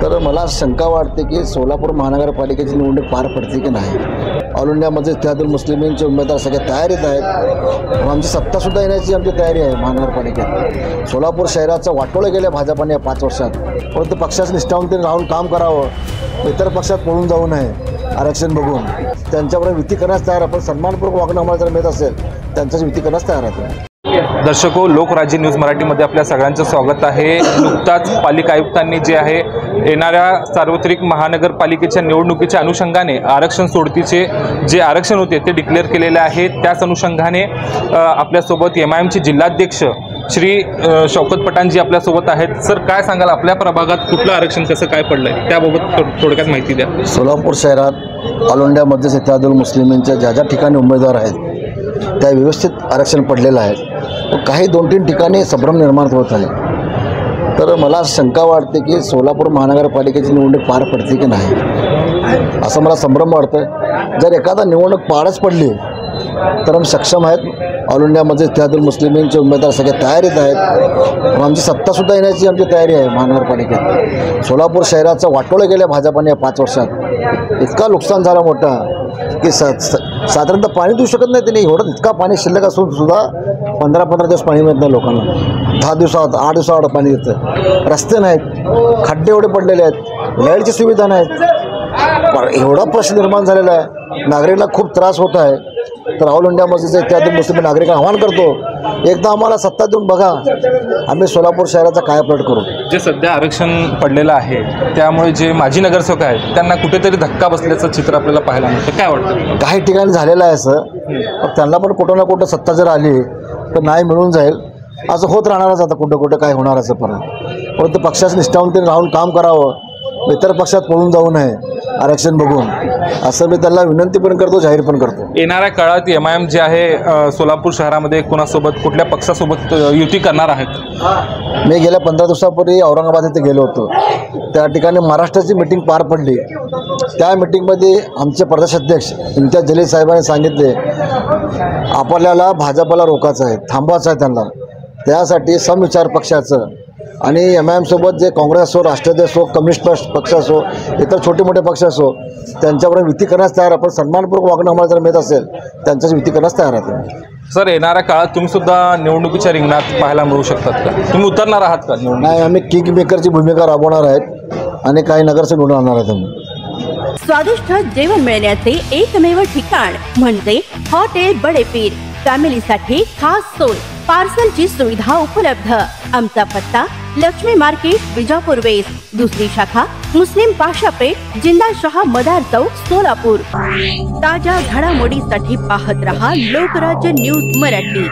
तर मला शंका वाटते की सोलापूर महानगरपालिकेची निवडणूक पार पडते की नाही। ऑल इंडियामध्ये इत्तेहादुल मुस्लिमींचे उमेदवार सगळे तयारीत आहेत। आमची सत्तासुद्धा येण्याची आमची तयारी आहे महानगरपालिकेत। सोलापूर शहराचं वाटोळं गेलं भाजपाने 5 वर्षात, परंतु पक्षाचं निष्ठावंतीने राहून काम करावं, इतर पक्षात पळून जाऊ नये। आरक्षण बघून त्यांच्याबरोबर युती करण्यास तयार, आपण सन्मानपूर्वक वागणं आम्हाला जर मिळत असेल त्यांच्याच युती करण्यास तयार आहे। दर्शको, लोकराज्य न्यूज मराठीमध्ये आपल्या सगळ्यांचं स्वागत आहे। नुकताच पालिका आयुक्तांनी जे आहे येणाऱ्या सार्वत्रिक महानगरपालिकेच्या निवडणुकीच्या अनुषंगाने आरक्षण सोडतीचे जे आरक्षण होते ते डिक्लेअर केलेले आहे। त्याच अनुषंगाने आपल्यासोबत MIMचे जिल्हाध्यक्ष श्री शौकत पठाणजी आपल्यासोबत आहेत। सर, काय सांगाल, आपल्या प्रभागात कुठलं आरक्षण कसं काय पडलंय त्याबाबत थोडक्यात माहिती द्या। सोलापूर शहरात ऑल इंडियामध्ये इत्तेहादुल मुस्लिमींच्या ज्या ज्या ठिकाणी उमेदवार आहेत त्या व्यवस्थित आरक्षण पडलेलं आहे। काही 2-3 ठिकाणी संभ्रम निर्माण होत आहे। तर मला शंका वाटते की सोलापूर महानगरपालिकेची निवडणूक पार पडते की नाही, असं मला संभ्रम वाटतं। जर एखादा निवडणूक पारच पडली तर आम्ही सक्षम आहेत। ऑल इंडियामध्ये इत्तेहादुल मुस्लिमींचे उमेदवार सगळे तयारीत आहेत। आमची सत्तासुद्धा येण्याची आमची तयारी आहे महानगरपालिकेत। सोलापूर शहराचं वाटोळं गेलं भाजपाने 5 वर्षात, इतका नुकसान झालं मोठा की साधारणतः पाणी देऊ शकत नाही त्यांनी। एवढं इतका पाणी शिल्लक असून सुद्धा 15-15 दिवस पाणी मिळत नाही लोकांना। 10 दिवसात 8 दिवसावर पाणी येतं। रस्ते नाहीत, खड्डे एवढे पडलेले आहेत, लाईटची सुविधा नाहीत। एवढा प्रश्न निर्माण झालेला आहे, नागरिकांना खूप त्रास होत आहे। तर ऑल इंडियामध्ये इत्तेहादुल मुस्लिम नागरिकांना आवाहन करतो, एकदा आम्हाला सत्ता देऊन बघा, आम्ही सोलापूर शहराचा कायापालट करू। जे सध्या आरक्षण पडलेलं आहे त्यामुळे जे माजी नगरसेवक आहेत त्यांना कुठेतरी धक्का बसल्याचं चित्र आपल्याला पाहायला मिळतं, काय वाटतं? काही ठिकाणी झालेलं आहे असं, पण त्यांना पण कुठं ना कुठं सत्ता जर आली तर नाही मिळून जाईल, असं होत राहणारच। आता कुठं कुठं काय होणार असं परंतु पक्षाचं निष्ठावंतीने राहून काम करावं, इतर पक्षात पळून जाऊ नये आरक्षण बघून, असं मी त्यांना विनंती पण करतो, जाहीर पण करतो। येणाऱ्या काळात MIM जे आहे सोलापूर शहरामध्ये कोणासोबत कुठल्या पक्षासोबत युती करणार आहेत? मी गेल्या 15 दिवसापूर्वी औरंगाबाद येथे गेलो होतो। त्या ठिकाणी महाराष्ट्राची मीटिंग पार पडली। त्या मीटिंगमध्ये आमचे प्रदेशाध्यक्ष इम्तियाज जलील साहेबांनी सांगितले आपल्याला भाजपला रोखायचं आहे, थांबवायचं आहे त्यांना। त्यासाठी समविचार पक्षाचं आणि MIM सोबत जे काँग्रेस असो, राष्ट्रवादी असो, कम्युनिस्ट पक्ष असो, इतर छोटे मोठे पक्ष असो, त्यांच्याबरोबर युती करण्यास तयार, आपण सन्मानपूर्वक वागणं आम्हाला जर मिळत असेल त्यांच्याच युती करण्यास तयार आहे। सर, येणाऱ्या काळात तुम्ही सुद्धा निवडणुकीच्या रिंगणात पाहायला मिळू शकतात का? तुम्ही उतरणार आहात का? नाही, आम्ही किंग मेकरची भूमिका राबवणार आहेत आणि काही नगरसेवक निवडून आणणार आहेत आम्ही। स्वादिष्ट जेवण मिळण्याचे एकमेव ठिकाण म्हणजे हॉटेल बडेपीर। फॅमिलीसाठी खास सोय, पार्सलची सुविधा उपलब्ध। आमचा पत्ता लक्ष्मी मार्केट, विजापूर वेस्ट। दुसरी शाखा मुस्लिम पाशापेठ, जिंदाशहा मदार चौक, सोलापूर। ताज्या घडामोडीसाठी पाहत रहा लोकराज्य न्यूज मराठी।